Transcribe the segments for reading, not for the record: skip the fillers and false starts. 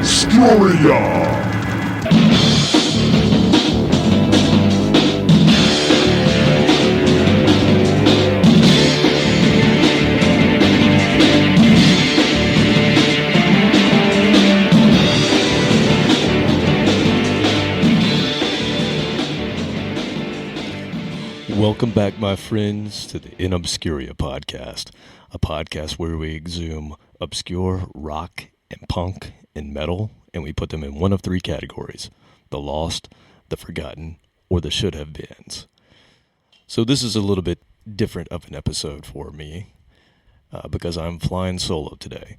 InObscuria! Welcome back, my friends, to the InObscuria podcast, a podcast where we exhume obscure rock and punk and metal, and we put them in one of three categories: the lost, the forgotten, or the should-have-beens. So this is a little bit different of an episode for me because I'm flying solo today.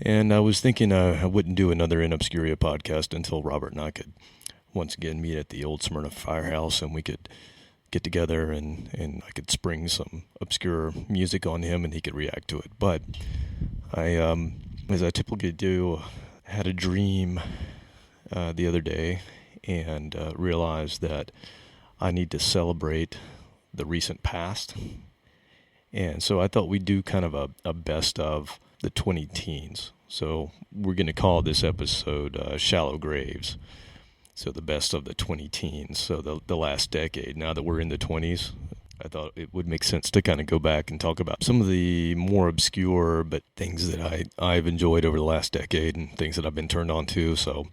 And I was thinking I wouldn't do another InObscuria podcast until Robert and I could once again meet at the old Smyrna Firehouse, and we could get together and I could spring some obscure music on him and he could react to it. But I, as I typically do, had a dream the other day and realized that I need to celebrate the recent past. And so I thought we'd do kind of a best of the 20 teens. So we're going to call this episode Shallow Graves. So the best of the 20 teens, so the last decade. Now that we're in the 20s, I thought it would make sense to kind of go back and talk about some of the more obscure but things that I've enjoyed over the last decade and things that I've been turned on to. So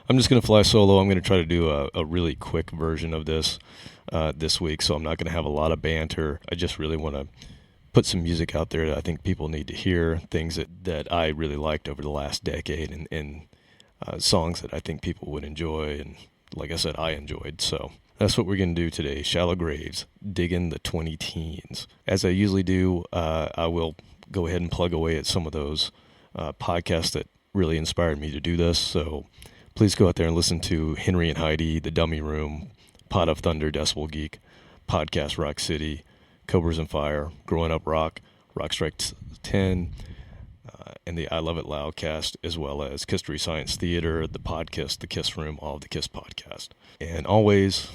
I'm just going to fly solo. I'm going to try to do a really quick version of this week, so I'm not going to have a lot of banter. I just really want to put some music out there that I think people need to hear, things that I really liked over the last decade, and songs that I think people would enjoy, and like I said, I enjoyed. So that's what we're going to do today. Shallow Graves, Diggin the 20 Teens. As I usually do, I will go ahead and plug away at some of those podcasts that really inspired me to do this. So please go out there and listen to Henry and Heidi, The Dummy Room, Pot of Thunder, Decibel Geek, Podcast Rock City, Cobras and Fire, Growing Up Rock, Rock Strike 10, and the I Love It Loudcast, as well as History Science Theater, the podcast, the Kiss Room, all of the Kiss podcast. And always,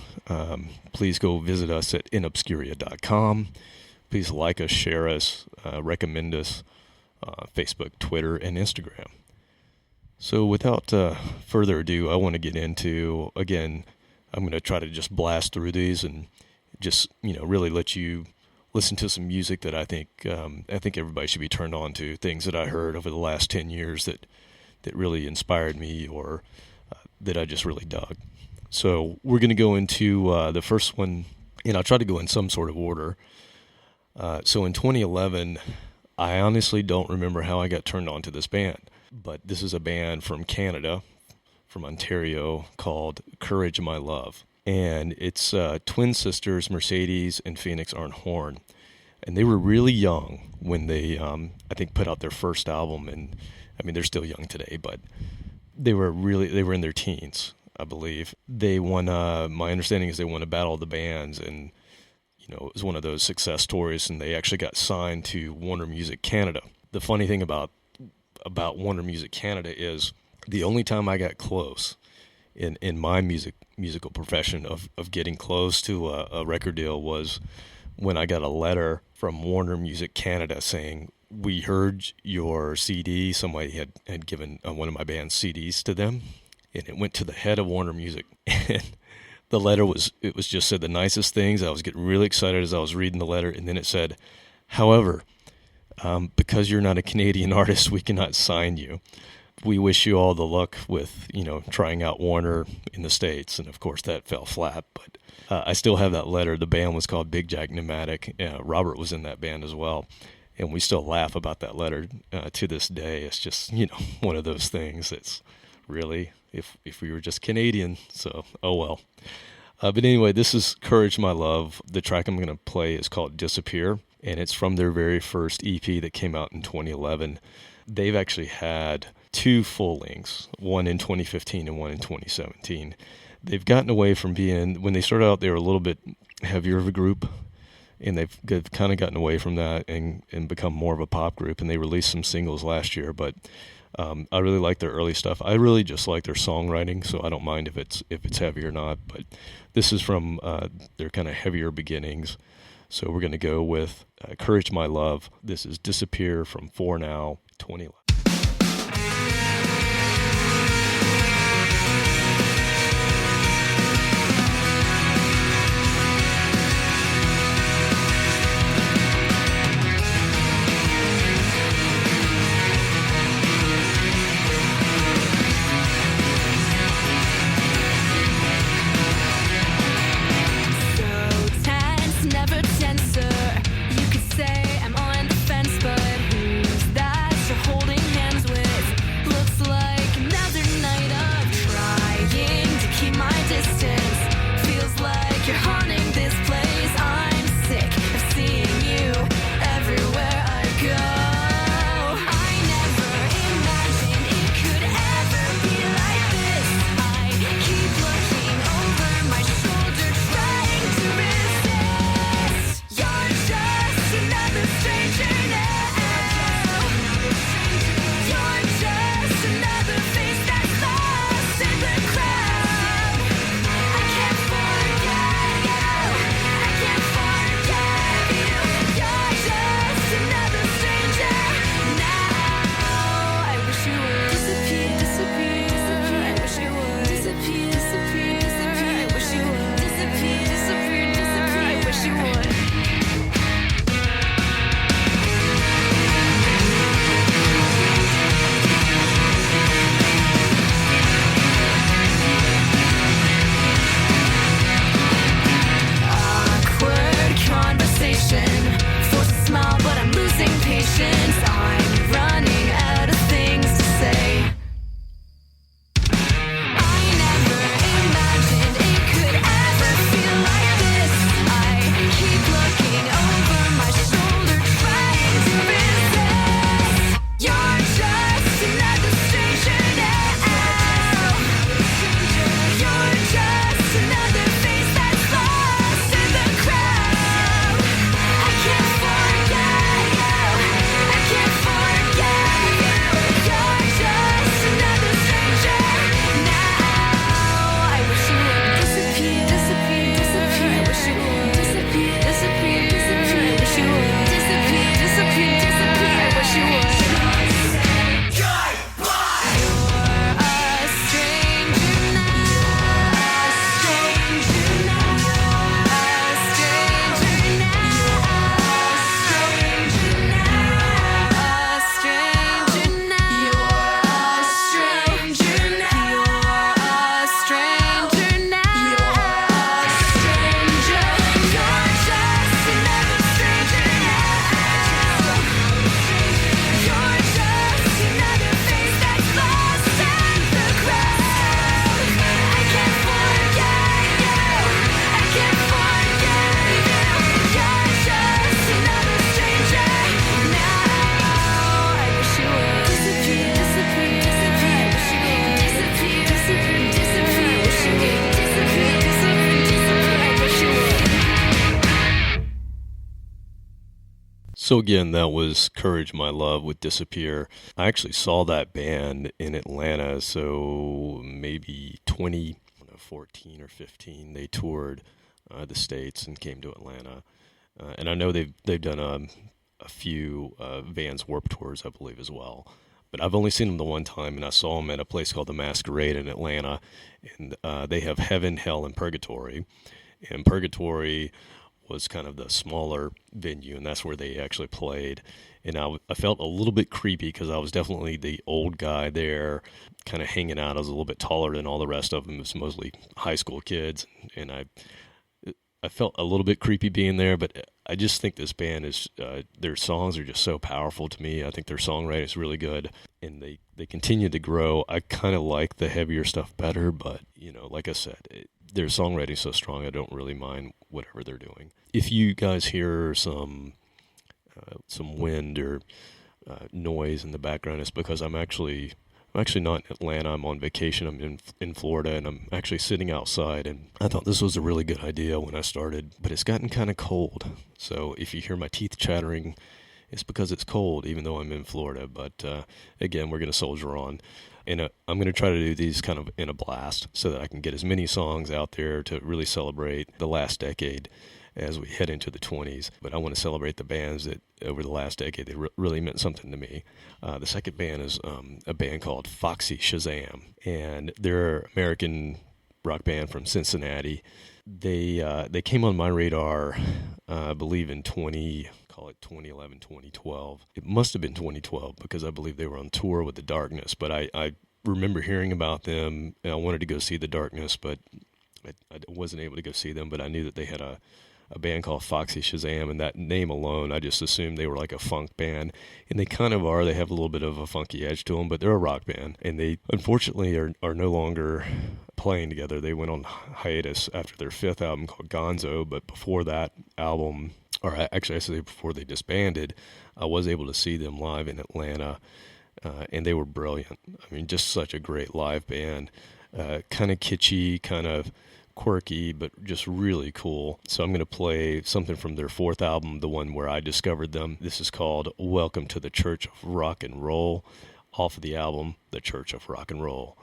please go visit us at InObscuria.com. Please like us, share us, recommend us, Facebook, Twitter, and Instagram. So without further ado, I want to get into, again, I'm going to try to just blast through these and just, really let you listen to some music that I think everybody should be turned on to, things that I heard over the last 10 years that really inspired me or that I just really dug. So we're going to go into the first one, and I'll try to go in some sort of order. So in 2011, I honestly don't remember how I got turned on to this band, but this is a band from Canada, from Ontario, called Courage My Love. And it's twin sisters, Mercedes and Phoenix Arnhorn. And they were really young when they, I think, put out their first album. And, I mean, they're still young today, but they were in their teens, I believe. They won, my understanding is they won a Battle of the Bands. And, it was one of those success stories. And they actually got signed to Warner Music Canada. The funny thing about Warner Music Canada is the only time I got close in my musical profession of getting close to a record deal was when I got a letter from Warner Music Canada saying, we heard your CD. Somebody had given one of my band's CDs to them, and it went to the head of Warner Music. And the letter just said the nicest things. I was getting really excited as I was reading the letter, and then it said, however, because you're not a Canadian artist, we cannot sign you. We wish you all the luck with, trying out Warner in the States. And, of course, that fell flat. But I still have that letter. The band was called Big Jack Pneumatic. Robert was in that band as well. And we still laugh about that letter to this day. It's just, one of those things that's really, if we were just Canadian. So, oh well. But anyway, this is Courage My Love. The track I'm going to play is called Disappear. And it's from their very first EP that came out in 2011. They've actually had 2 full lengths, one in 2015 and one in 2017. They've gotten away from being, when they started out, they were a little bit heavier of a group, and they've kind of gotten away from that and become more of a pop group, and they released some singles last year, but I really like their early stuff. I really just like their songwriting, so I don't mind if it's heavy or not, but this is from their kind of heavier beginnings. So we're going to go with Courage My Love. This is Disappear from For Now 2011. So again, that was Courage My Love with Disappear. I actually saw that band in Atlanta, so maybe 2014 or 15, they toured the States and came to Atlanta. And I know they've done a few Vans Warped Tours, I believe, as well. But I've only seen them the one time, and I saw them at a place called the Masquerade in Atlanta. And they have Heaven, Hell, and Purgatory. And Purgatory was kind of the smaller venue, and that's where they actually played. And I felt a little bit creepy because I was definitely the old guy there, kind of hanging out. I was a little bit taller than all the rest of them. It was mostly high school kids, and I felt a little bit creepy being there, but I just think this band is, their songs are just so powerful to me. I think their songwriting is really good, and they continue to grow. I kind of like the heavier stuff better, but, like I said, their songwriting is so strong, I don't really mind whatever they're doing. If you guys hear some wind or noise in the background, it's because I'm actually not in Atlanta. I'm on vacation. I'm in Florida, and I'm actually sitting outside. And I thought this was a really good idea when I started, but it's gotten kind of cold. So if you hear my teeth chattering, it's because it's cold, even though I'm in Florida. But again, we're going to soldier on. And I'm going to try to do these kind of in a blast so that I can get as many songs out there to really celebrate the last decade as we head into the 20s. But I want to celebrate the bands that over the last decade, they really meant something to me. The second band is a band called Foxy, Shazam. And they're an American rock band from Cincinnati. They came on my radar, I believe, in 2011, 2012. It must have been 2012 because I believe they were on tour with The Darkness. But I remember hearing about them, and I wanted to go see The Darkness, but I wasn't able to go see them. But I knew that they had a band called Foxy Shazam, and that name alone, I just assumed they were like a funk band. And they kind of are. They have a little bit of a funky edge to them, but they're a rock band. And they, unfortunately, are no longer playing together. They went on hiatus after their fifth album called Gonzo, but before that album, or actually I say before they disbanded, I was able to see them live in Atlanta, and they were brilliant. I mean, just such a great live band. Kind of kitschy, kind of quirky, but just really cool. So I'm going to play something from their fourth album, the one where I discovered them. This is called Welcome to the Church of Rock and Roll, off of the album, The Church of Rock and Roll.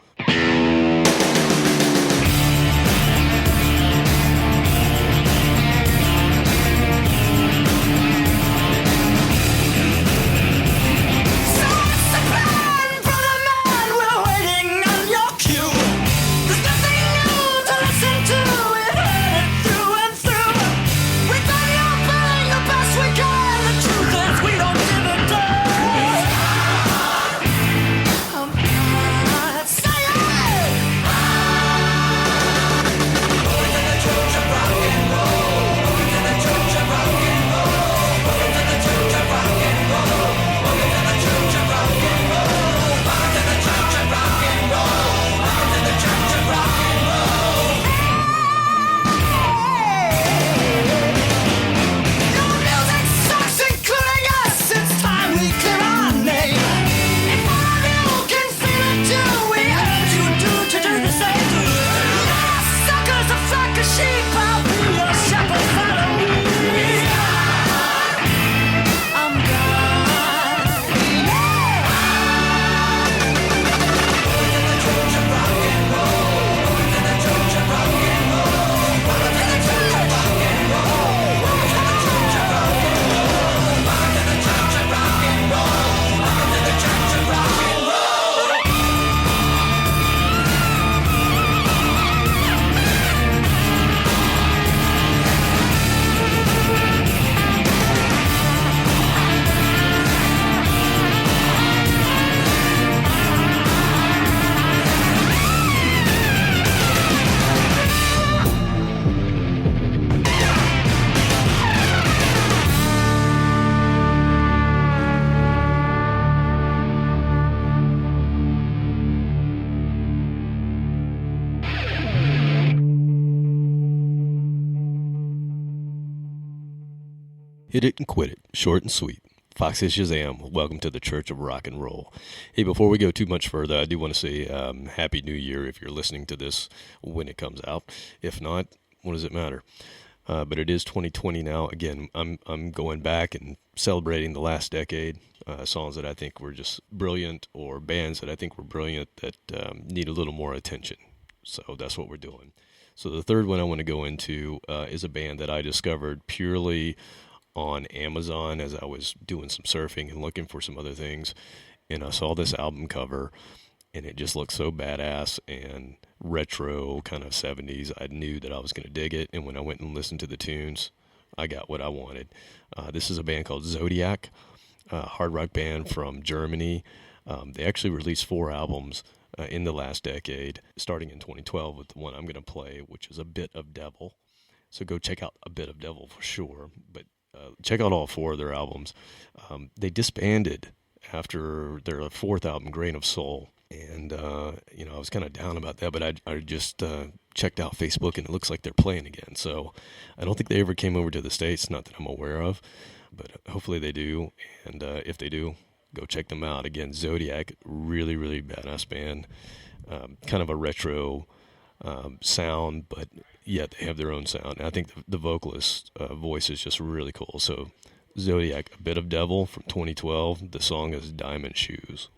Hit it and quit it. Short and sweet. Foxy Shazam, welcome to the Church of Rock and Roll. Hey, before we go too much further, I do want to say Happy New Year if you're listening to this when it comes out. If not, what does it matter? But it is 2020 now. Again, I'm going back and celebrating the last decade. Songs that I think were just brilliant, or bands that I think were brilliant that need a little more attention. So that's what we're doing. So the third one I want to go into is a band that I discovered purely on Amazon as I was doing some surfing and looking for some other things, and I saw this album cover and it just looked so badass and retro, kind of 70s. I knew that I was going to dig it, and when I went and listened to the tunes, I got what I wanted. This is a band called Zodiac, a hard rock band from Germany. They actually released 4 albums in the last decade, starting in 2012 with the one I'm going to play, which is A Bit of Devil. So go check out A Bit of Devil for sure, but check out all 4 of their albums. They disbanded after their 4th album, Grain of Soul. And, I was kind of down about that, but I just checked out Facebook, and it looks like they're playing again. So I don't think they ever came over to the States, not that I'm aware of, but hopefully they do. And if they do, go check them out. Again, Zodiac, really, really badass band. Kind of a retro sound, but yet they have their own sound. And I think the vocalist's voice is just really cool. So Zodiac, A Bit of Devil from 2012. The song is Diamond Shoes.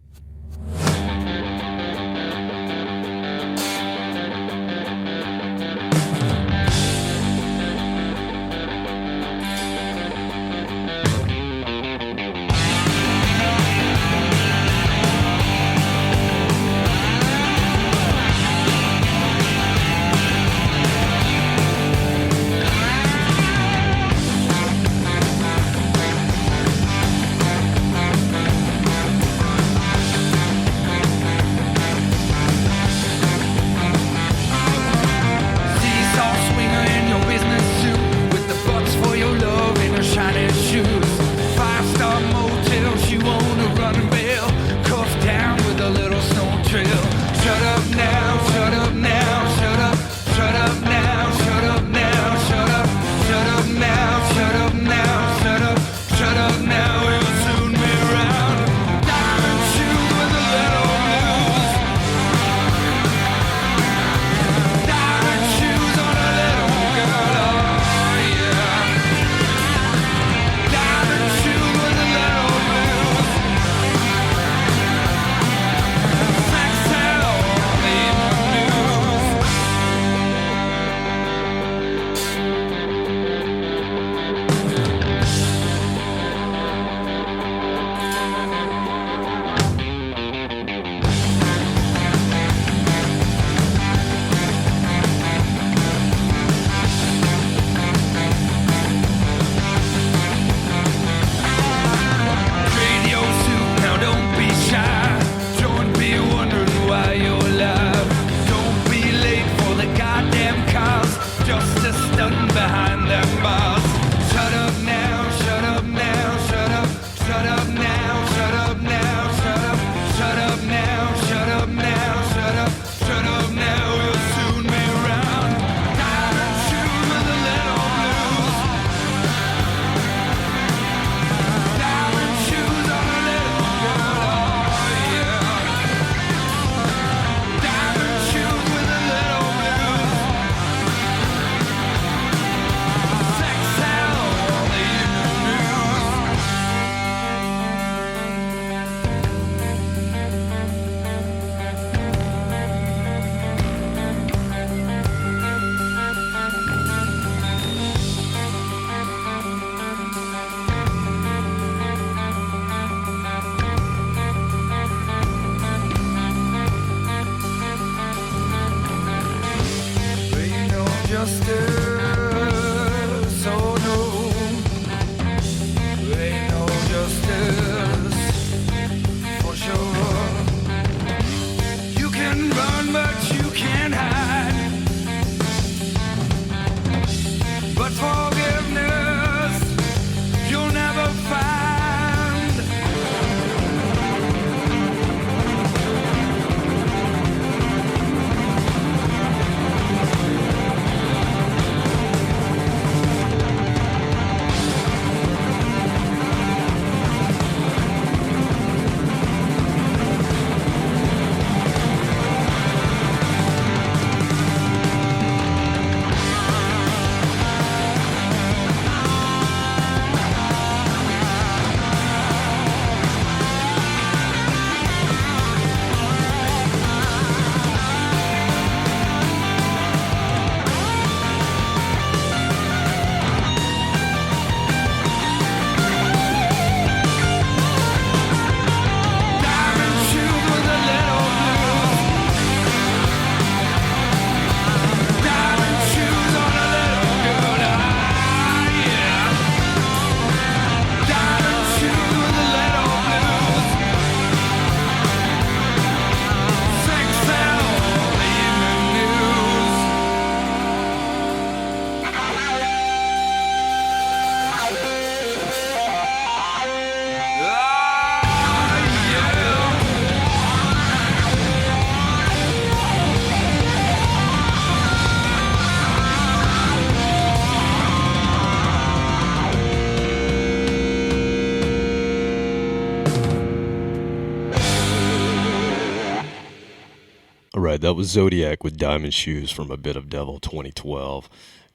right, that was Zodiac with Diamond Shoes from A Bit of Devil 2012.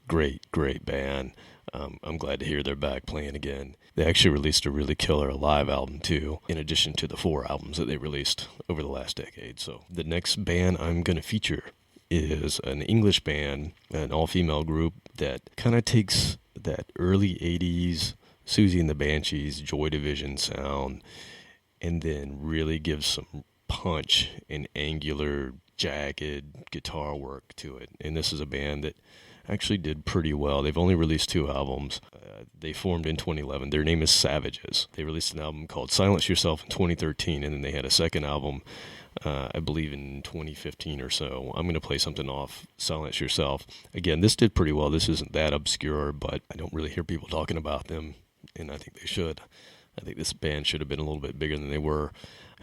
Great band. I'm glad to hear they're back playing again. They actually released a really killer live album too, in addition to the 4 albums that they released over the last decade. So the next band I'm going to feature is an English band, an all-female group that kind of takes that early 80s Susie and the Banshees, Joy Division sound, and then really gives some punch and angular, jagged guitar work to it. And this is a band that actually did pretty well. They've only released 2 albums. They formed in 2011. Their name is Savages. They released an album called Silence Yourself in 2013, and then they had a second album, I believe in 2015 or so. I'm going to play something off Silence Yourself. Again, this did pretty well. This isn't that obscure, but I don't really hear people talking about them, and I think they should. I think this band should have been a little bit bigger than they were.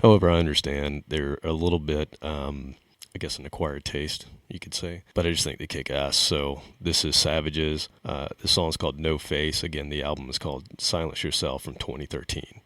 However, I understand they're a little bit, I guess, an acquired taste, you could say. But I just think they kick ass. So this is Savages. The song is called No Face. Again, the album is called Silence Yourself from 2013.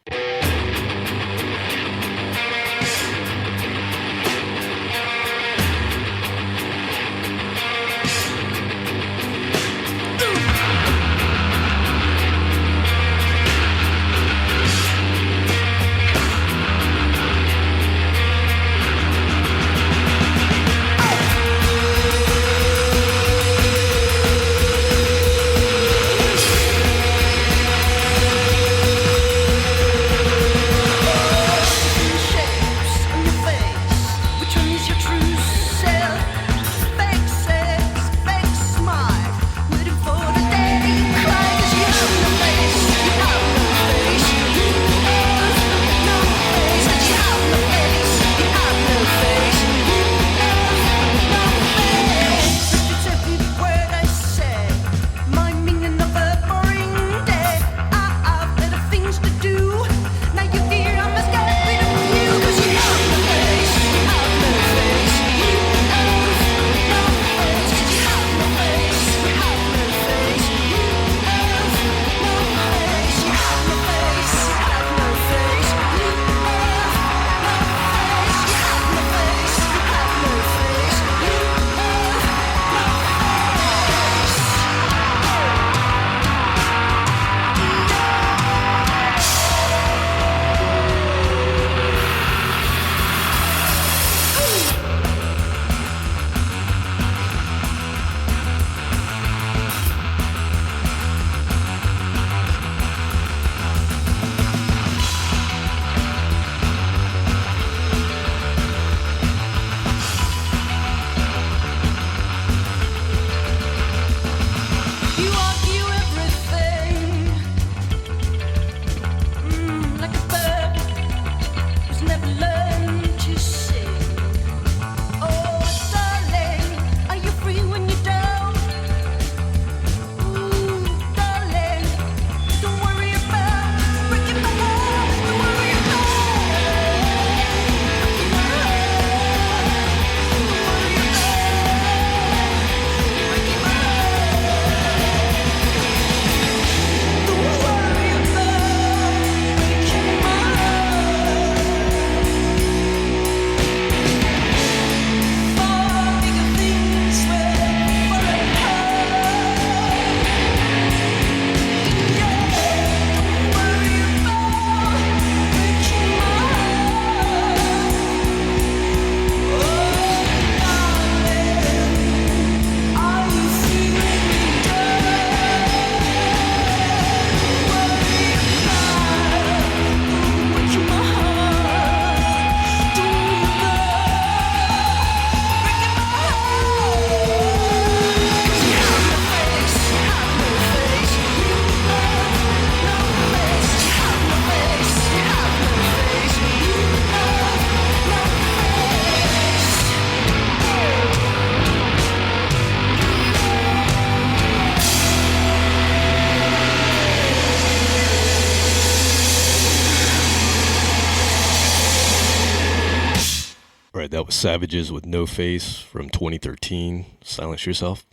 Right, that was Savages with No Face from 2013, Silence Yourself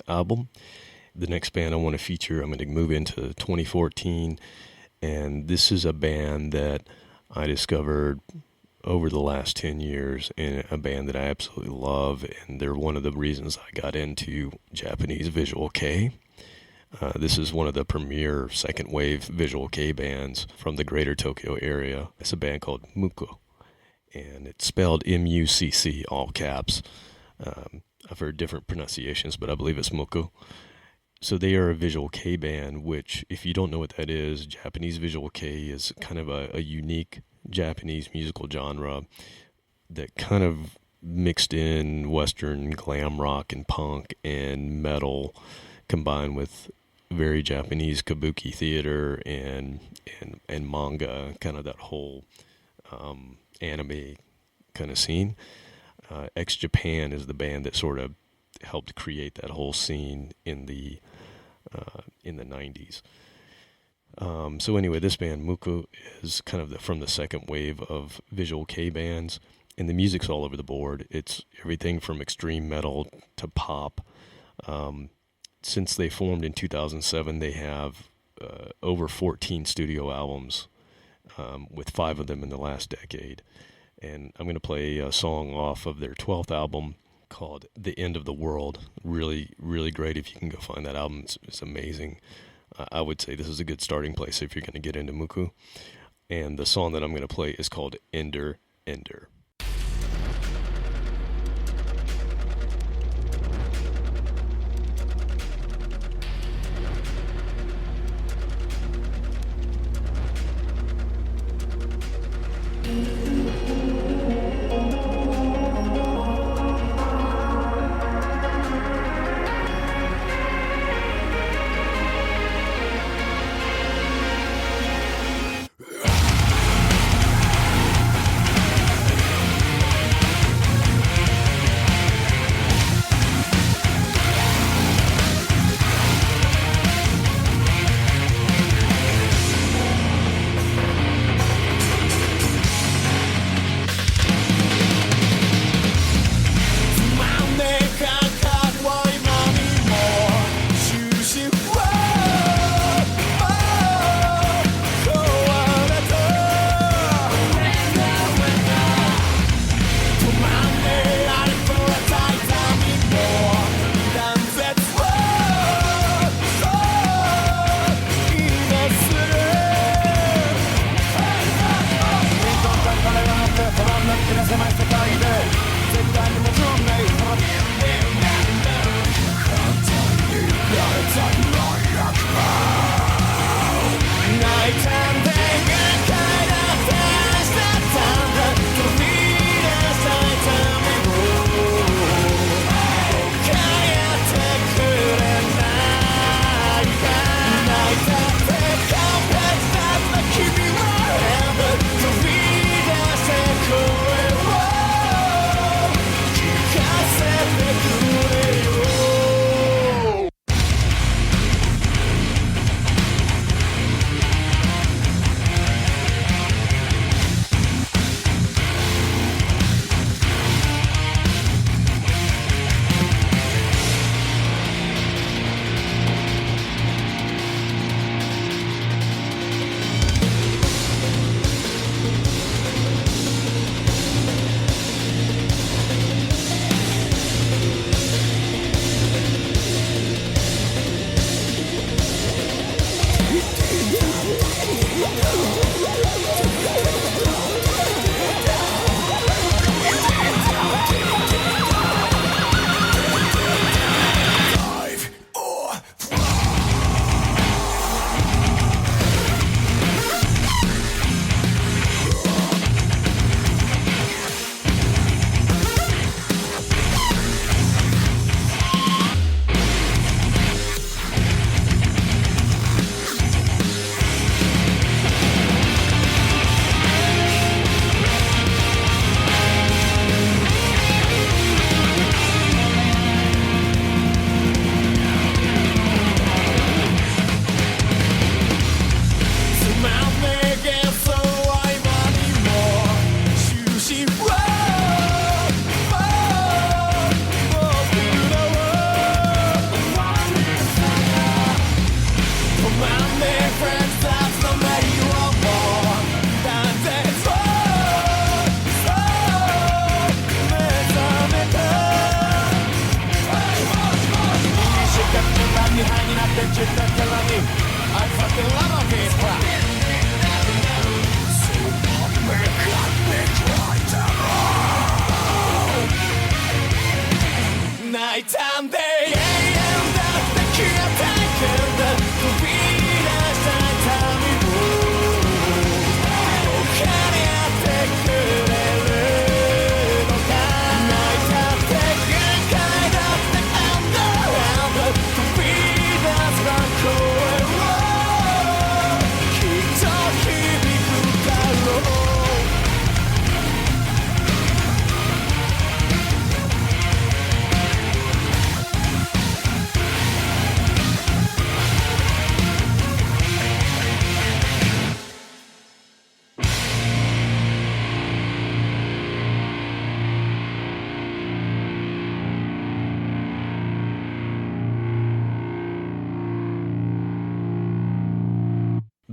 album. The next band I want to feature, I'm going to move into 2014, and this is a band that I discovered over the last 10 years in a band that I absolutely love, and they're one of the reasons I got into Japanese visual kei. This is one of the premier second wave visual kei bands from the greater Tokyo area. It's a band called MUCC, and it's spelled MUCC, all caps. I've heard different pronunciations, but I believe it's MUCC. So they are a visual kei band, which, if you don't know what that is, Japanese visual kei is kind of a unique Japanese musical genre that kind of mixed in Western glam rock and punk and metal, combined with very Japanese kabuki theater and manga, kind of that whole anime kind of scene. Japan is the band that sort of helped create that whole scene in the 90s. So anyway, this band MUCC is kind of from the second wave of visual kei bands, and the music's all over the board. It's everything from extreme metal to pop. Since they formed in 2007, they have over 14 studio albums, with 5 of them in the last decade. And I'm going to play a song off of their 12th album called The End of the World. Really, really great. If you can go find that album, it's amazing. I would say this is a good starting place if you're going to get into MUCC. And the song that I'm going to play is called Ender, Ender.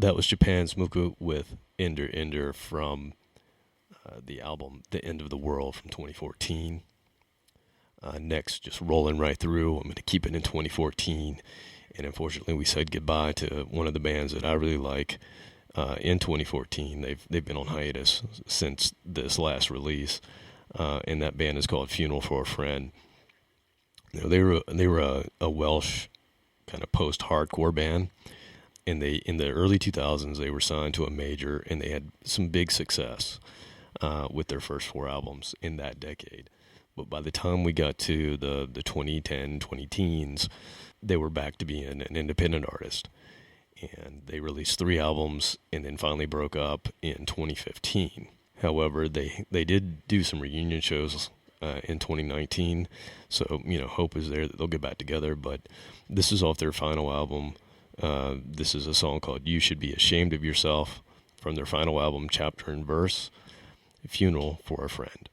that was Japan's MUCC with Ender Ender from the album The End of the World from 2014. Next, just rolling right through, I'm going to keep it in 2014. And unfortunately, we said goodbye to one of the bands that I really like in 2014. They've been on hiatus since this last release, and that band is called Funeral for a Friend. You know, they were a Welsh kind of post-hardcore band, and in the early 2000s they were signed to a major, and they had some big success with their first 4 albums in that decade. But by the time we got to the 2010, 2010s, they were back to being an independent artist. And they released 3 albums and then finally broke up in 2015. However, they did do some reunion shows in 2019. So, you know, hope is there that they'll get back together. But this is off their final album. This is a song called You Should Be Ashamed of Yourself from their final album, Chapter and Verse, Funeral for a Friend.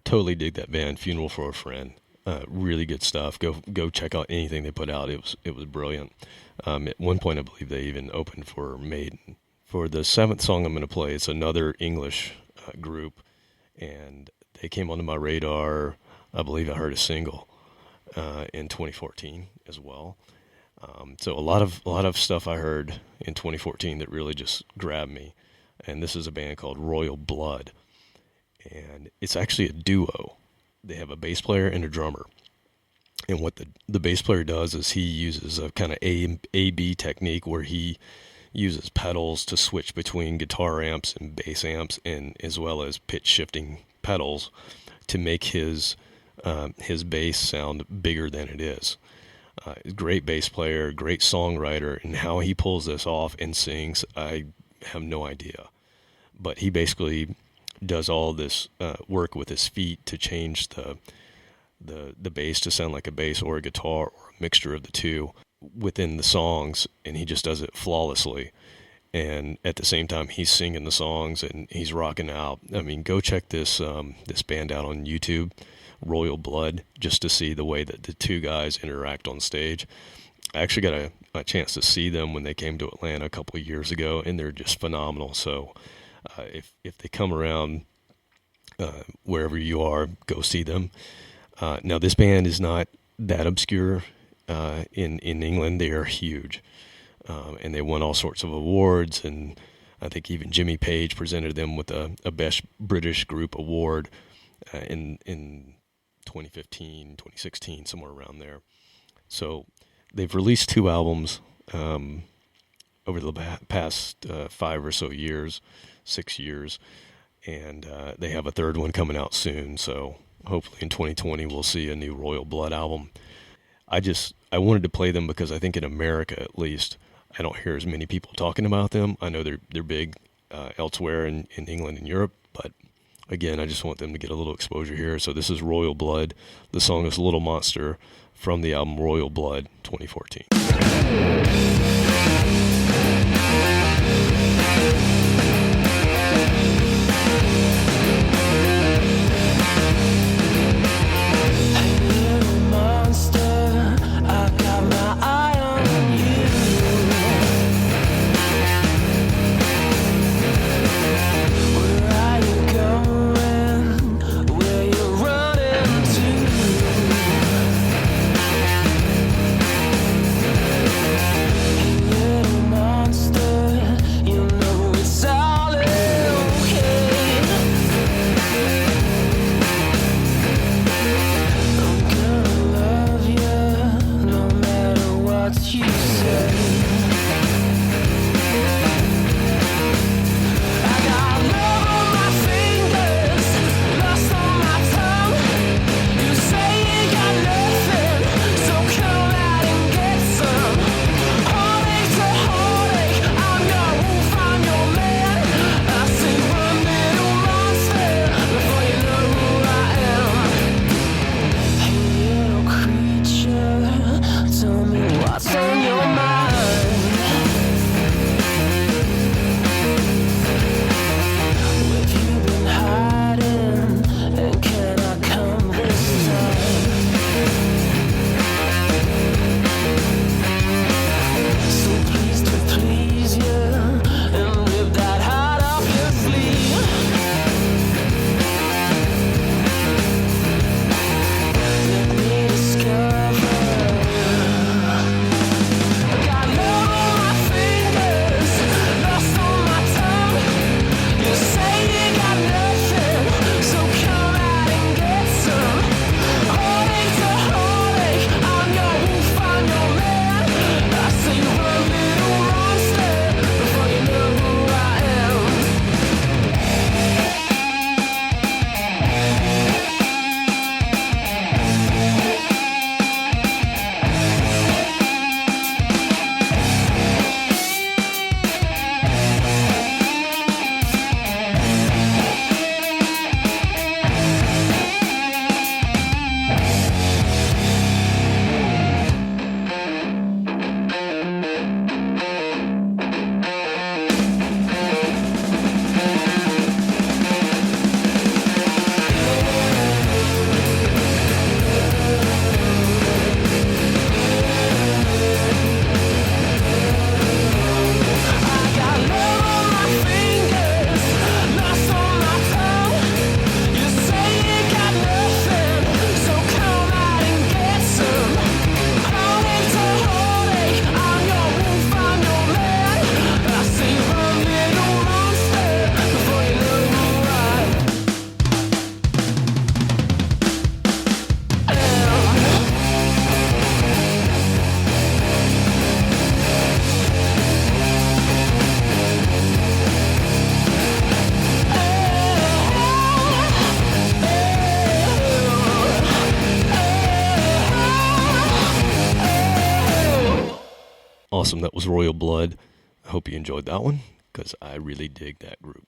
Totally dig that band, Funeral for a Friend. Really good stuff. Go check out anything they put out. It was brilliant. At one point, I believe they even opened for Maiden. For the seventh song I'm going to play, it's another English group, and they came onto my radar. I believe I heard a single in 2014 as well. So a lot of stuff I heard in 2014 that really just grabbed me. And this is a band called Royal Blood, and it's actually a duo. They have a bass player and a drummer. And what the bass player does is he uses a kind of A-B technique where he uses pedals to switch between guitar amps and bass amps, and as well as pitch shifting pedals to make his bass sound bigger than it is. Great bass player, great songwriter, and how he pulls this off and sings, I have no idea. But he basically does all this work with his feet to change the bass to sound like a bass or a guitar or a mixture of the two within the songs, and he just does it flawlessly. And at the same time, he's singing the songs and he's rocking out. I mean, go check this band out on YouTube, Royal Blood, just to see the way that the two guys interact on stage. I actually got a chance to see them when they came to Atlanta a couple of years ago, and they're just phenomenal. So if they come around wherever you are, go see them. Now, this band is not that obscure in England. They are huge, and they won all sorts of awards, and I think even Jimmy Page presented them with a Best British Group Award in 2015, 2016, somewhere around there. So they've released 2 albums over the past 5 or so years, 6 years, and they have a third one coming out soon. So hopefully in 2020 we'll see a new Royal Blood album. I wanted to play them because I think in America, at least, I don't hear as many people talking about them. I know they're big elsewhere in England and Europe, but again, I just want them to get a little exposure here. So this is Royal Blood. The song is Little Monster from the album Royal Blood 2014. Hey awesome. That was Royal Blood. I hope you enjoyed that one, because I really dig that group.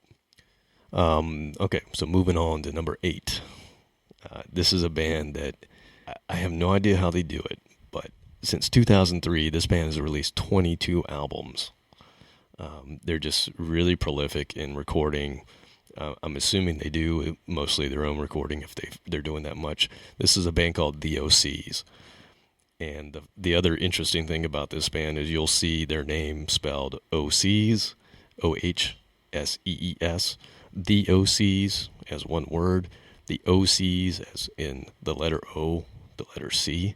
Okay, so moving on to number 8. This is a band that I have no idea how they do it, but since 2003, this band has released 22 albums. They're just really prolific in recording. I'm assuming they do mostly their own recording if they're doing that much. This is a band called The OCs. And the other interesting thing about this band is you'll see their name spelled OCs, OHSEES, The OCs as one word, the OCs as in the letter O, the letter C,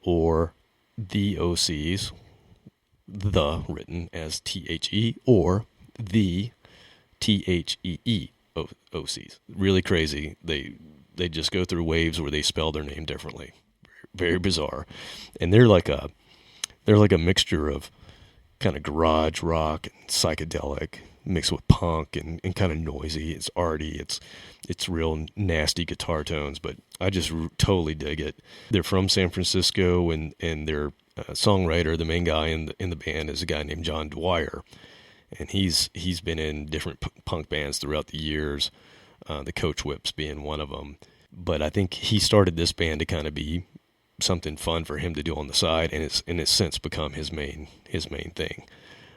or the OCs, the written as THE, or the THEE OCs. Really crazy. They just go through waves where they spell their name differently. Very bizarre. And they're like a mixture of kind of garage rock and psychedelic mixed with punk and kind of noisy. It's arty. It's real nasty guitar tones, but I just totally dig it. They're from San Francisco, and their songwriter, the main guy in the band, is a guy named John Dwyer, and he's been in different punk bands throughout the years. The Coach Whips being one of them. But I think he started this band to kind of be something fun for him to do on the side, and it's since become his main thing.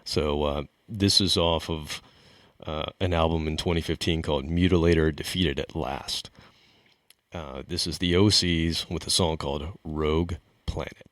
So this is off of an album in 2015 called Mutilator Defeated at Last. This is the OCs with a song called Rogue Planet.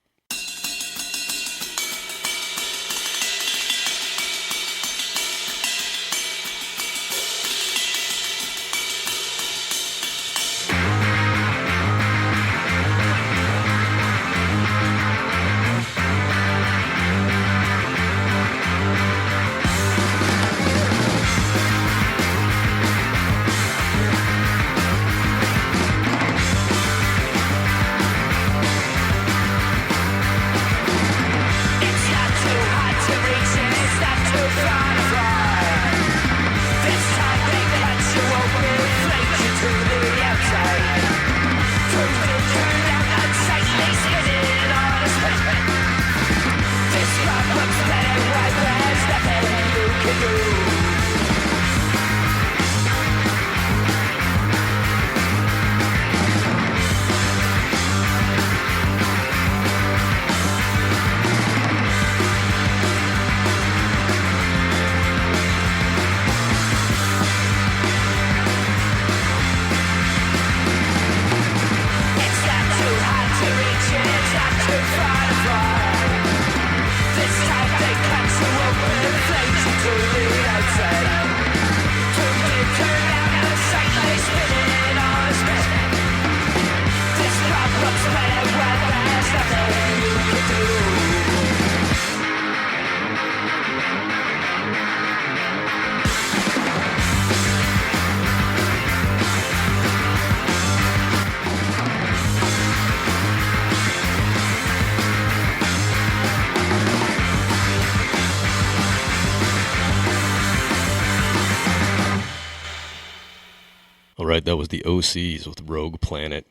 Right, that was the OCs with Rogue Planet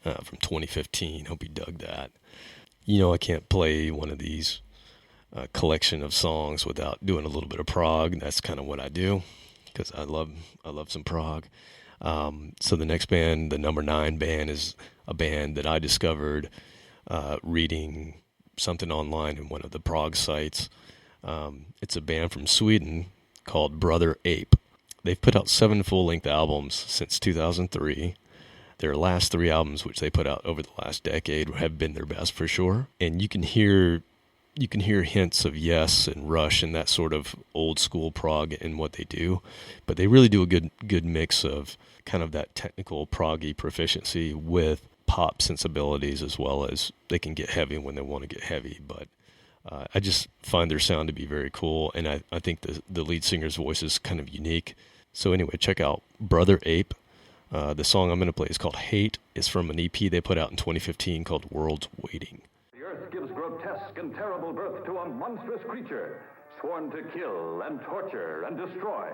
from 2015. Hope you dug that. You know, I can't play one of these collection of songs without doing a little bit of prog. That's kind of what I do, because I love some prog. So the next band, the number 9 band, is a band that I discovered reading something online in one of the prog sites. It's a band from Sweden called Brother Ape. They've put out 7 full-length albums since 2003. Their last 3 albums, which they put out over the last decade, have been their best for sure. And you can hear hints of Yes and Rush and that sort of old school prog in what they do. But they really do a good mix of kind of that technical proggy proficiency with pop sensibilities, as well as they can get heavy when they want to get heavy. But I just find their sound to be very cool, and I think the lead singer's voice is kind of unique. So anyway, check out Brother Ape. The song I'm going to play is called Hate. It's from an EP they put out in 2015 called World's Waiting. The earth gives grotesque and terrible birth to a monstrous creature, sworn to kill and torture and destroy.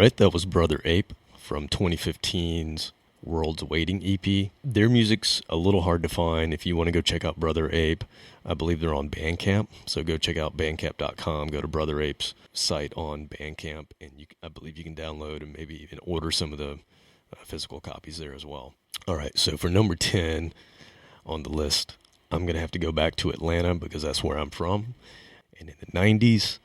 right, that was Brother Ape from 2015's World's Waiting EP. Their music's a little hard to find. If you want to go check out Brother Ape, I believe they're on Bandcamp. So go check out bandcamp.com, go to Brother Ape's site on Bandcamp, and I believe you can download and maybe even order some of the physical copies there as well. All right, so for number 10 on the list, I'm going to have to go back to Atlanta because that's where I'm from. And in the 90s,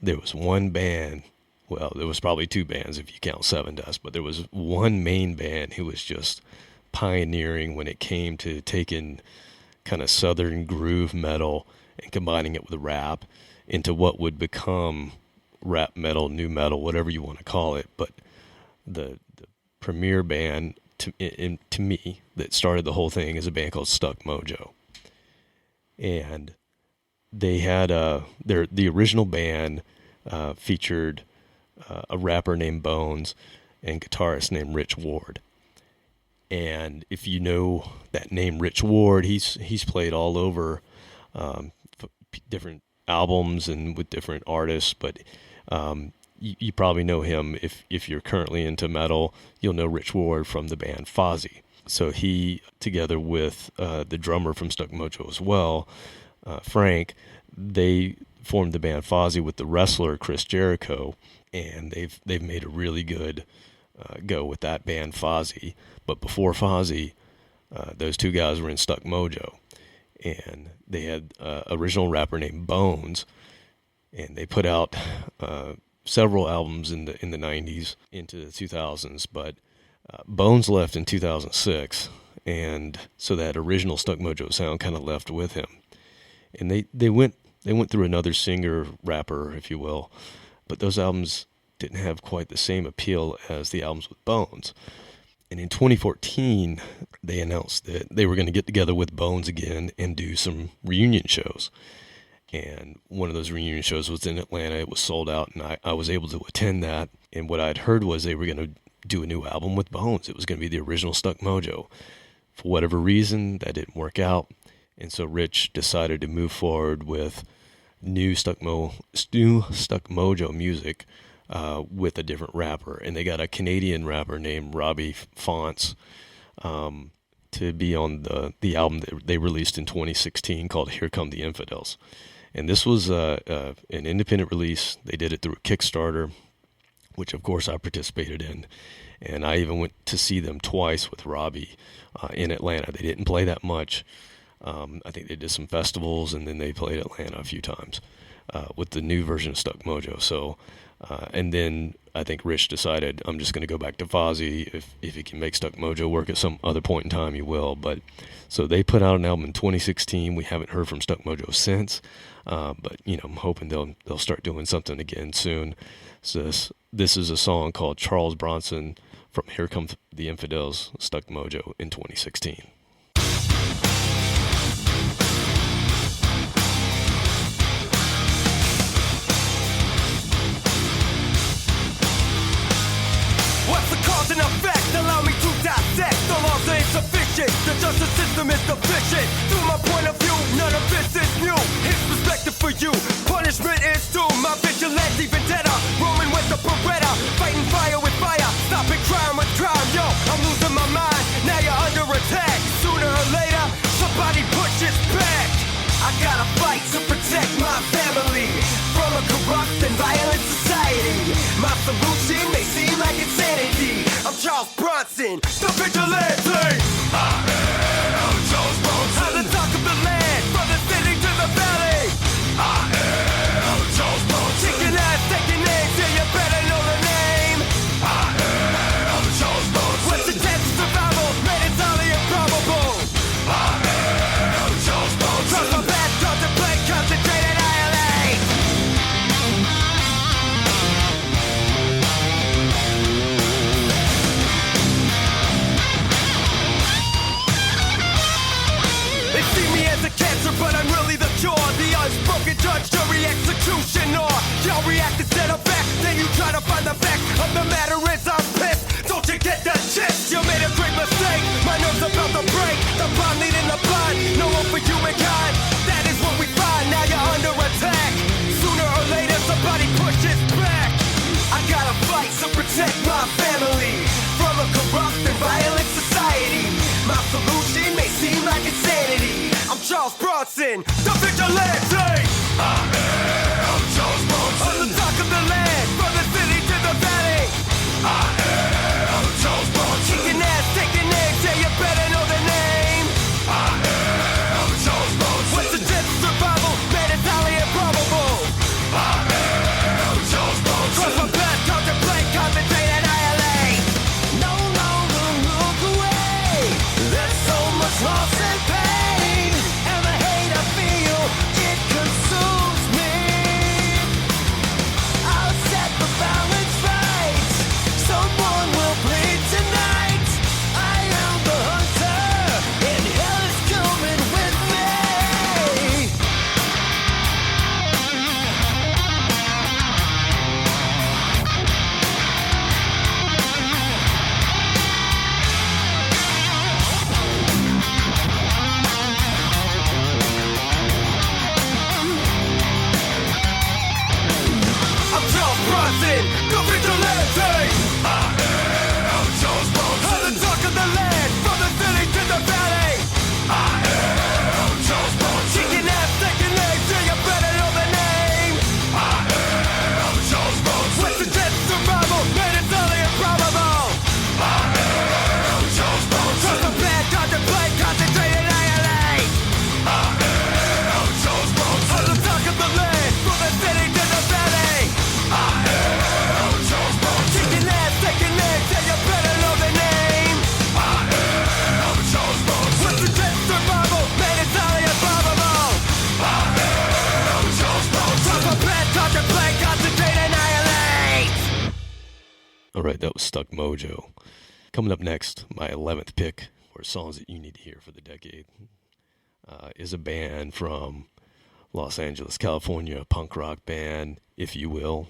there was one band. Well, there was probably two bands if you count Seven Dust, but there was one main band who was just pioneering when it came to taking kind of southern groove metal and combining it with rap into what would become rap metal, new metal, whatever you want to call it. But the premier band to me that started the whole thing is a band called Stuck Mojo. And they had the original band featured a rapper named Bones and guitarist named Rich Ward. And if you know that name Rich Ward, he's played all over different albums and with different artists, but you probably know him if you're currently into metal. You'll know Rich Ward from the band Foxy. So he, together with the drummer from Stuck Mojo as well, Frank, they formed the band Foxy with the wrestler Chris Jericho, and they've made a really good go with that band Foxy. But before Foxy, those two guys were in Stuck Mojo, and they had an original rapper named Bones, and they put out several albums in the 90s into the 2000s, but Bones left in 2006, and so that original Stuck Mojo sound kind of left with him. And they went through another singer rapper, if you will, but those albums didn't have quite the same appeal as the albums with Bones. And in 2014, they announced that they were going to get together with Bones again and do some reunion shows. And one of those reunion shows was in Atlanta. It was sold out, and I was able to attend that. And what I'd heard was they were going to do a new album with Bones. It was going to be the original Stuck Mojo. For whatever reason, that didn't work out. And so Rich decided to move forward with new Stuck Mojo music with a different rapper. And they got a Canadian rapper named Robbie Fonts to be on the album that they released in 2016 called Here Come the Infidels. And this was an independent release. They did it through a Kickstarter, which of course I participated in. And I even went to see them twice with Robbie in Atlanta. They didn't play that much. I think they did some festivals, and then they played Atlanta a few times with the new version of Stuck Mojo. So, and then I think Rich decided, I'm just going to go back to Foxy. If he can make Stuck Mojo work at some other point in time, he will. But so they put out an album in 2016. We haven't heard from Stuck Mojo since, but I'm hoping they'll start doing something again soon. So this is a song called Charles Bronson from Here Come the Infidels, Stuck Mojo in 2016. What's the cause and effect? Allow me to dissect. The laws are insufficient. The justice system is deficient. Through my point of view, none of this is new. His perspective for you. Punishment is due. My vigilante vendetta. Roaming with the Beretta. Fighting fire with fire. Stopping crime with crime. Yo, I'm losing my mind. Now you're under attack. Sooner or later, somebody pushes back. I gotta fight to protect my family from a corrupt and violent society. My solution may seem like insanity. I'm Charles Bronson, the vigilante. I am Charles Bronson. I'm the talk of the land, from the city to the valley. I am Charles Bronson. Taking ass, taking names, yeah, you better know the name. I am Charles Bronson. What's the chance of survival? Man, it's highly improbable. I am Charles Bronson. Trust my bad, contemplate, concentrate, and annihilate. They see me as a cancer, but I'm really the cure. The unspoken judge, jury, executioner. Y'all react instead of back, then you try to find the fact of the matter is I'm pissed. Don't you get the gist? You made a great mistake. My nerves about to break. The blind leading the blind. No hope for humankind. That is what we find. Now you're under attack. Sooner or later, somebody pushes back. I gotta fight to protect Charles Bronson, the vigilante. I am Charles Bronson. On the top of the land, from the city to the valley. I am Charles Bronson. Kicking ass, taking names, yeah, you better know the name. I am Charles Bronson. What's the chance of survival? Man, it's highly improbable. I am Charles Bronson. Cross my path, contemplate, concentrate, annihilate. No longer look away. There's so much loss and pain, and the hate I feel, it consumes me. I'll set the balance right. Someone will bleed tonight. I am the hunter, and hell is coming with me. I'm Charles Bronson, the vigilante. I am Charles Bronson. On the talk of the land, from the city to the valley. I am Charles Bronson. Kicking ass, taking names, so you better know the name. I am Charles Bronson. What's the chance of survival? Man, it's only improbable. I am Charles Bronson. Trust the plan, contemplate, concentrate, annihilate. I am Charles Bronson. On the talk of the land, from the city to the valley. I am Charles Bronson. Kicking ass, taking names, yeah, you better know the name. I am Charles Bronson. What's the chance of survival? Man, it's highly improbable. I am Charles Bronson. Trust the plan, contemplate, concentrate, annihilate. All right, that was Stuck Mojo. Coming up next, my 11th pick for songs that you need to hear for the decade is a band from Los Angeles, California, a punk rock band, if you will.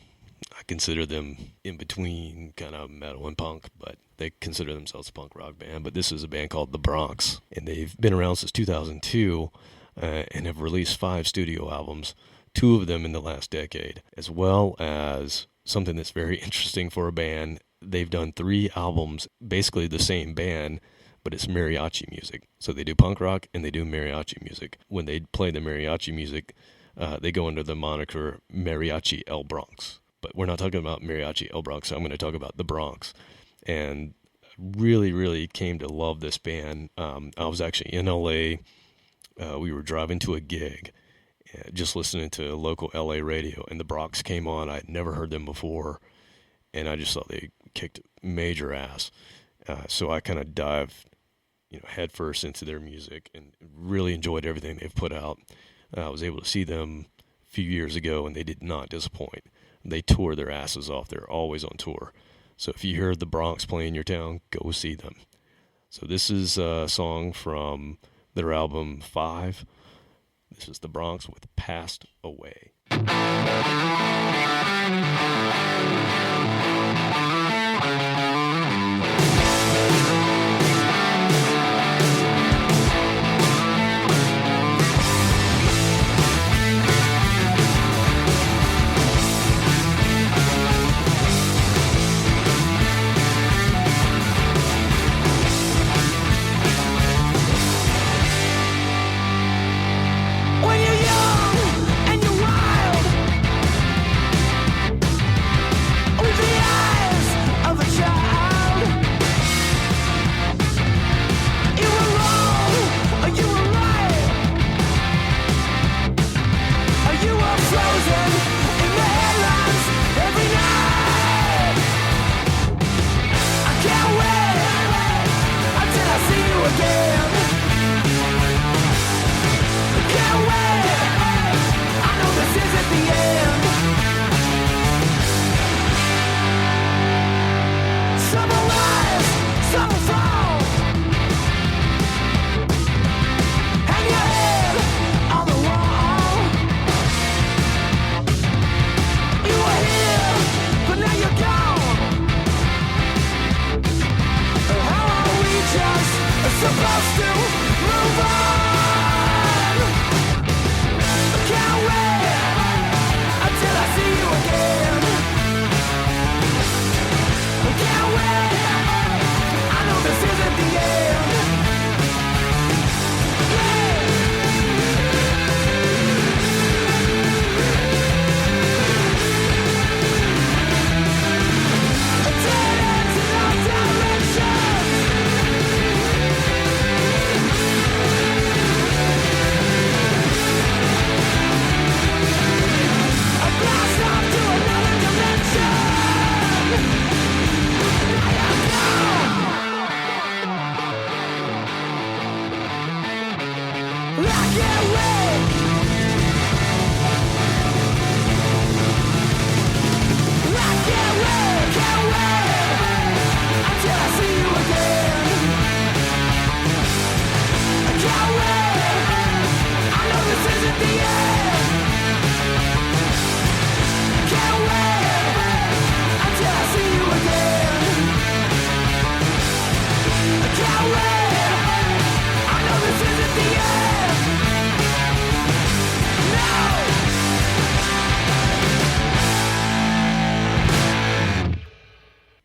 I consider them in between kind of metal and punk, but they consider themselves a punk rock band. But this is a band called The Bronx, and they've been around since 2002 and have released 5 studio albums, 2 of them in the last decade, as well as something that's very interesting for a band. They've done 3 albums, basically the same band, but it's mariachi music. So they do punk rock and they do mariachi music. When they play the mariachi music, they go under the moniker Mariachi El Bronx. But we're not talking about Mariachi El Bronx, so I'm going to talk about The Bronx. And really, really came to love this band. I was actually in LA. We were driving to a gig, just listening to local LA radio, and The Bronx came on. I had never heard them before, and I just thought they kicked major ass. So I kind of dived, headfirst into their music and really enjoyed everything they've put out. I was able to see them a few years ago, and they did not disappoint. They tour their asses off. They're always on tour. So if you hear The Bronx play in your town, go see them. So this is a song from their album 5. This is The Bronx with Passed Away. When you're young and you're wild,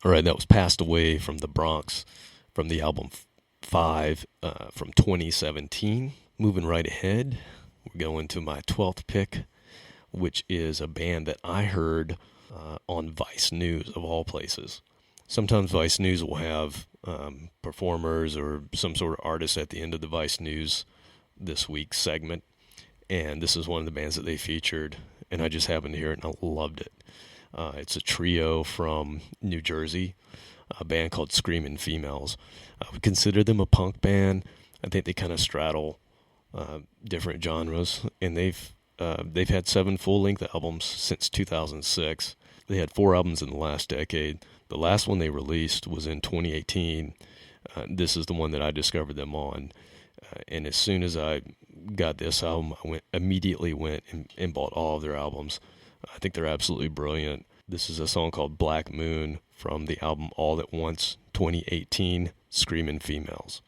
All right, that was Passed Away from the Bronx from the album 5 from 2017. Moving right ahead, we're going to my 12th pick, which is a band that I heard on Vice News, of all places. Sometimes Vice News will have performers or some sort of artist at the end of the Vice News This Week segment, and this is one of the bands that they featured, and I just happened to hear it and I loved it. It's a trio from New Jersey, a band called Screaming Females. I would consider them a punk band. I think they kind of straddle different genres, and they've had 7 full-length albums since 2006. They had 4 albums in the last decade. The last one they released was in 2018. This is the one that I discovered them on. And as soon as I got this album, I immediately went and bought all of their albums. I think they're absolutely brilliant. This is a song called Black Moon from the album All at Once 2018, Screaming Females.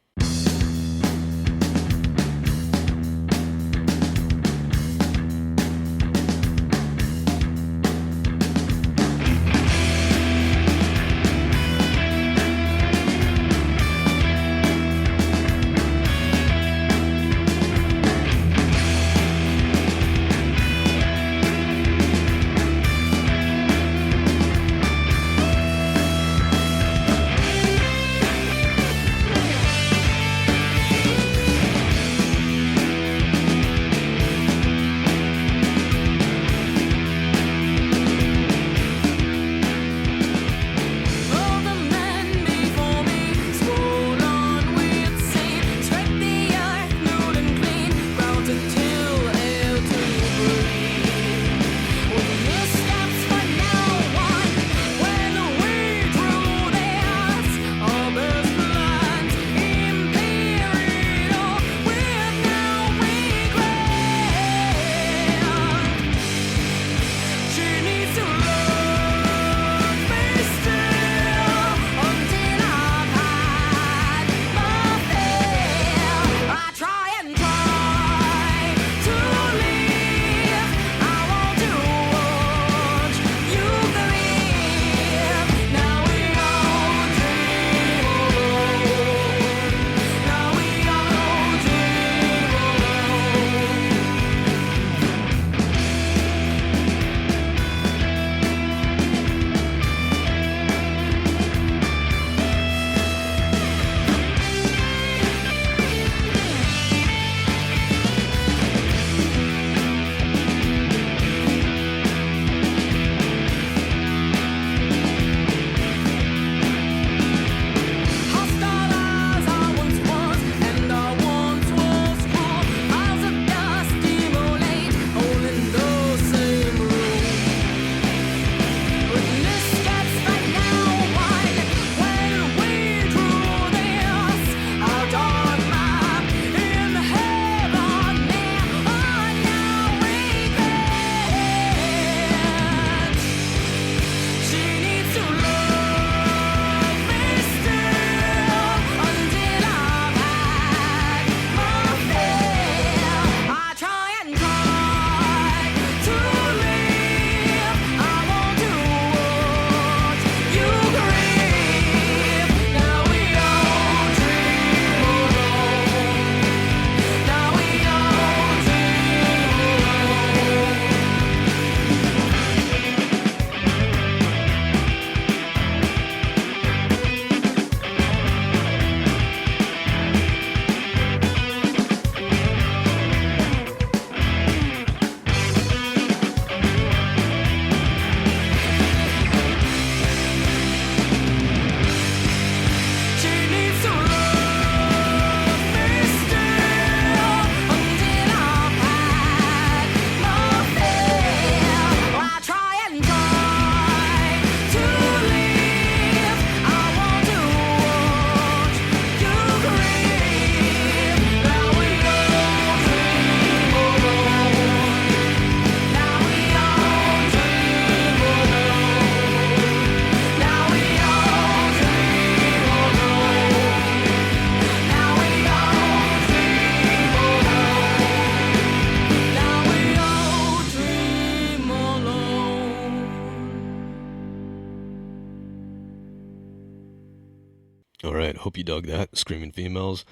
hope you dug that. Screaming Females,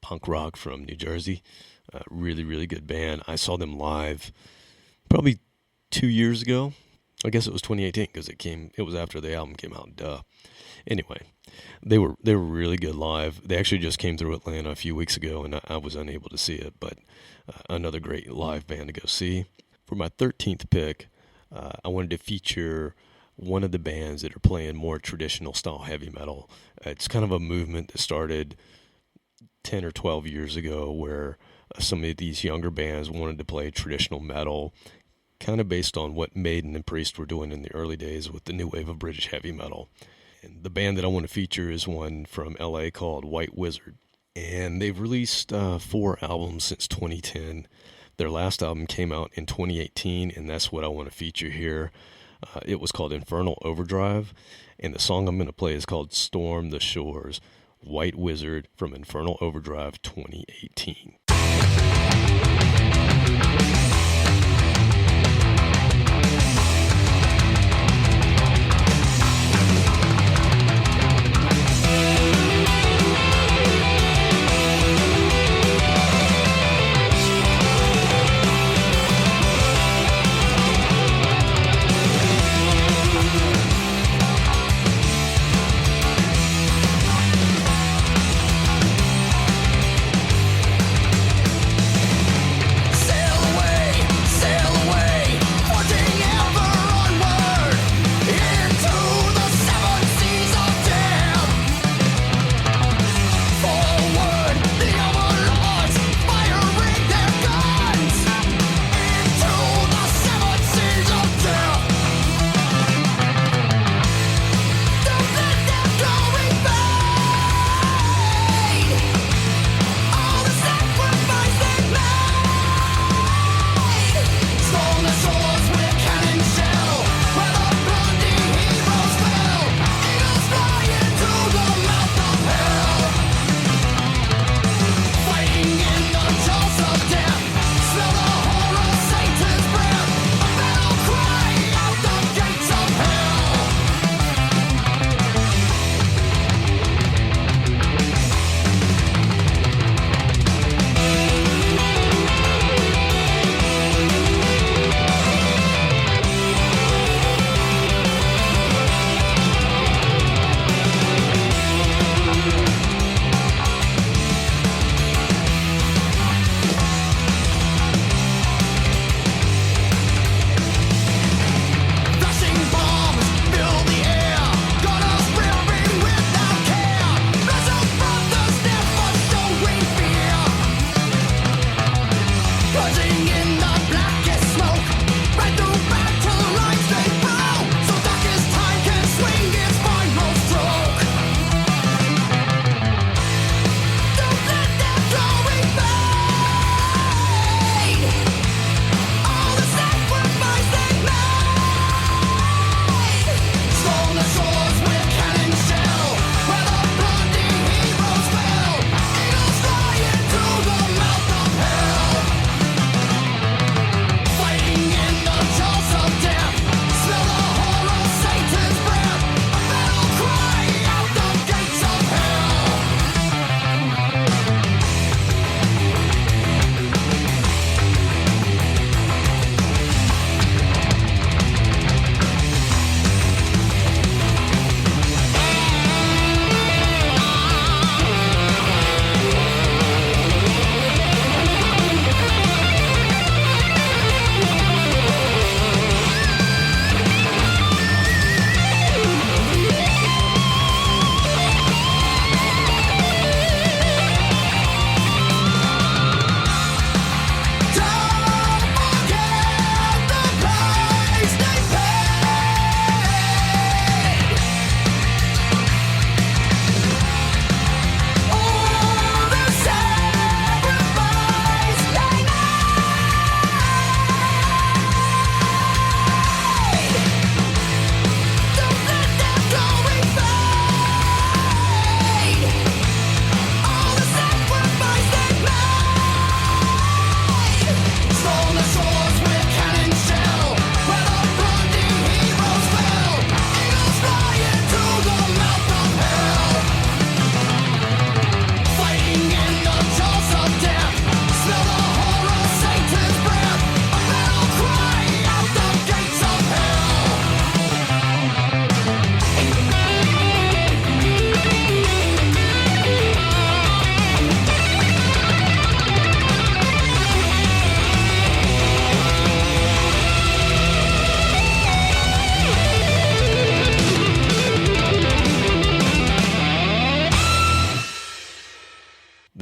punk rock from New Jersey. Really, really good band. I saw them live probably 2 years ago. I guess it was 2018 because it was after the album came out. Duh. Anyway, they were really good live. They actually just came through Atlanta a few weeks ago, and I was unable to see it, but another great live band to go see. For my 13th pick, I wanted to feature one of the bands that are playing more traditional style heavy metal. It's kind of a movement that started 10 or 12 years ago where some of these younger bands wanted to play traditional metal, kind of based on what Maiden and Priest were doing in the early days with the new wave of British heavy metal. And the band that I want to feature is one from LA called White Wizard. And they've released 4 albums since 2010. Their last album came out in 2018, and that's what I want to feature here. It was called Infernal Overdrive, and the song I'm going to play is called Storm the Shores. White Wizard from Infernal Overdrive 2018.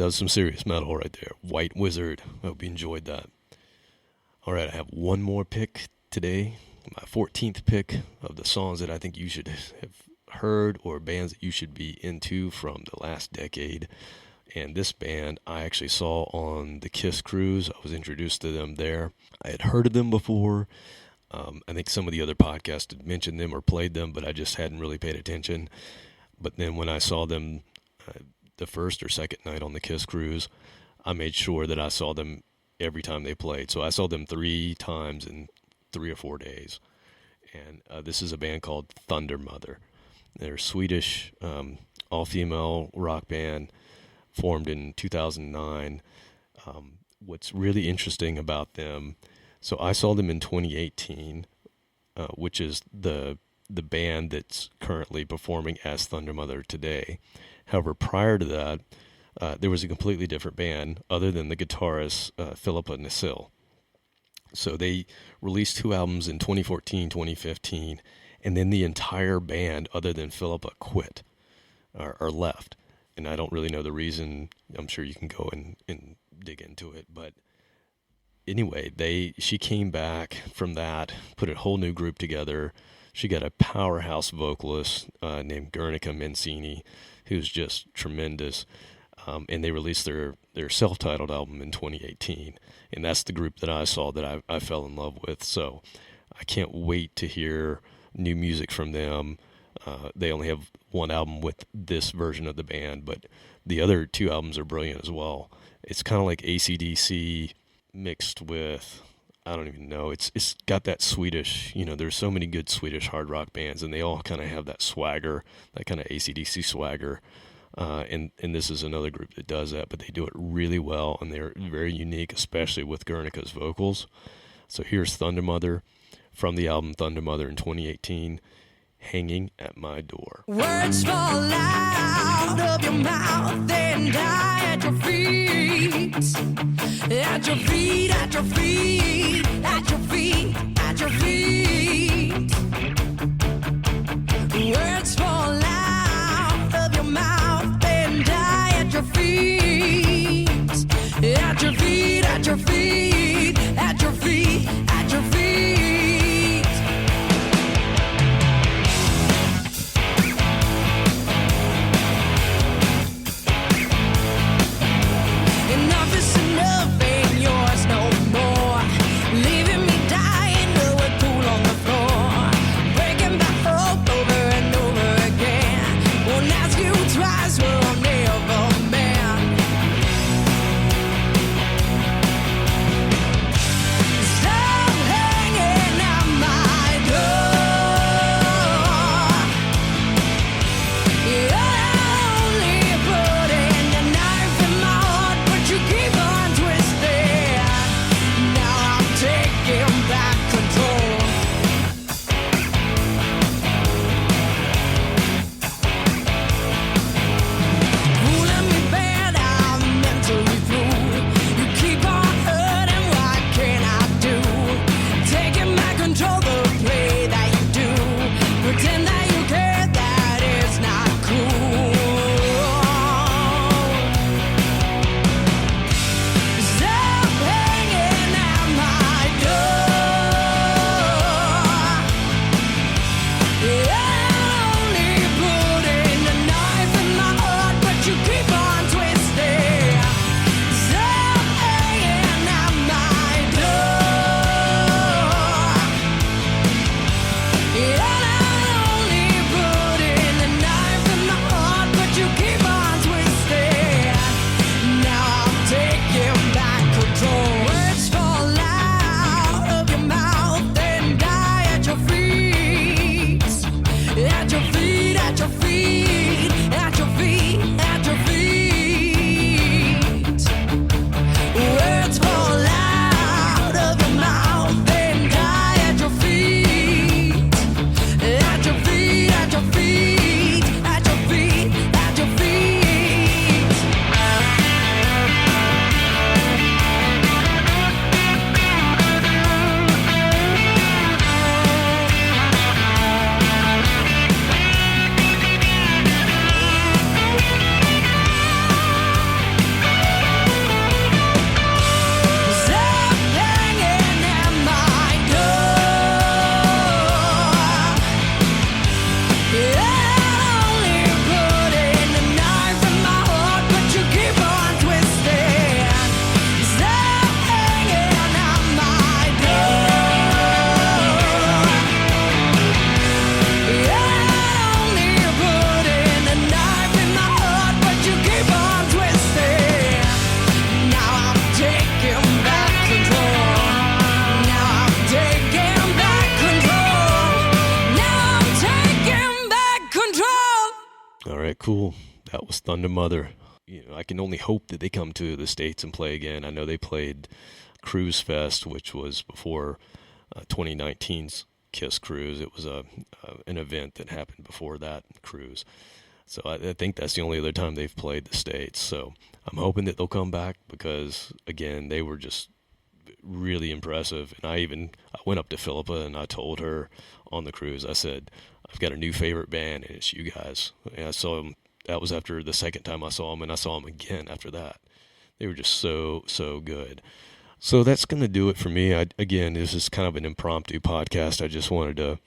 was some serious metal right there. White Wizard. I hope you enjoyed that. All right, I have one more pick today. My 14th pick of the songs that I think you should have heard or bands that you should be into from the last decade. And this band I actually saw on the Kiss cruise. I was introduced to them there. I had heard of them before. I think some of the other podcasts had mentioned them or played them, but I just hadn't really paid attention. But then when I saw them the first or second night on the Kiss cruise, I made sure that I saw them every time they played. So I saw them 3 times in 3 or 4 days. And this is a band called Thunder Mother. They're a Swedish all-female rock band formed in 2009. What's really interesting about them, so I saw them in 2018, which is the band that's currently performing as Thunder Mother today. However, prior to that, there was a completely different band other than the guitarist Philippa Nasil. So they released 2 albums in 2014, 2015, and then the entire band other than Philippa quit or left. And I don't really know the reason. I'm sure you can go and dig into it. But anyway, she came back from that, put a whole new group together. She got a powerhouse vocalist named Guernica Mancini, who's just tremendous. And they released their self-titled album in 2018. And that's the group that I saw that I fell in love with. So I can't wait to hear new music from them. They only have 1 album with this version of the band, but the other 2 albums are brilliant as well. It's kind of like AC/DC mixed with, I don't even know, it's got that Swedish, there's so many good Swedish hard rock bands, and they all kind of have that swagger, that kind of AC/DC swagger. And this is another group that does that, but they do it really well, and they're very unique, especially with Guernica's vocals. So here's Thunder Mother from the album Thunder Mother in 2018, Hanging at My Door. Words fall out of your mouth and die at your feet. At your feet, at your feet, at your feet, at your feet. Words fall out of your mouth and die at your feet. At your feet, at your feet, at your feet, at your feet. Enough is enough, ain't yours no more. Leaving me dying to a pool on the floor. Breaking back hope over and over again. Won't ask you twice, well, I'll never man. cool. That was Thunder Mother. I can only hope that they come to the States and play again. I know they played Cruise Fest, which was before 2019's Kiss Cruise. It was an event that happened before that cruise. So I think that's the only other time they've played the States. So I'm hoping that they'll come back because, again, they were just really impressive. And I went up to Philippa and I told her on the cruise, I said, I've got a new favorite band and it's you guys. And I saw them. That was after the second time I saw them, and I saw them again after that. They were just so good. So that's going to do it for me. Again, this is kind of an impromptu podcast. I just wanted to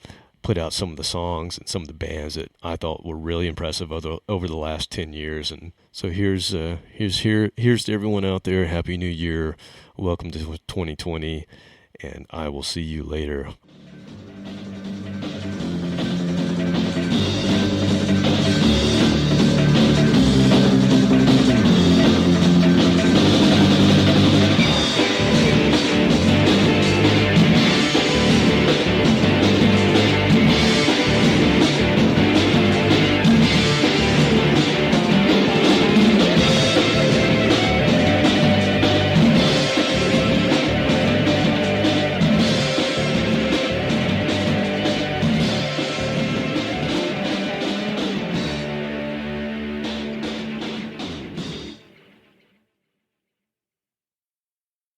put out some of the songs and some of the bands that I thought were really impressive over the last 10 years. And so here's to everyone out there. Happy New Year. Welcome to 2020, and I will see you later.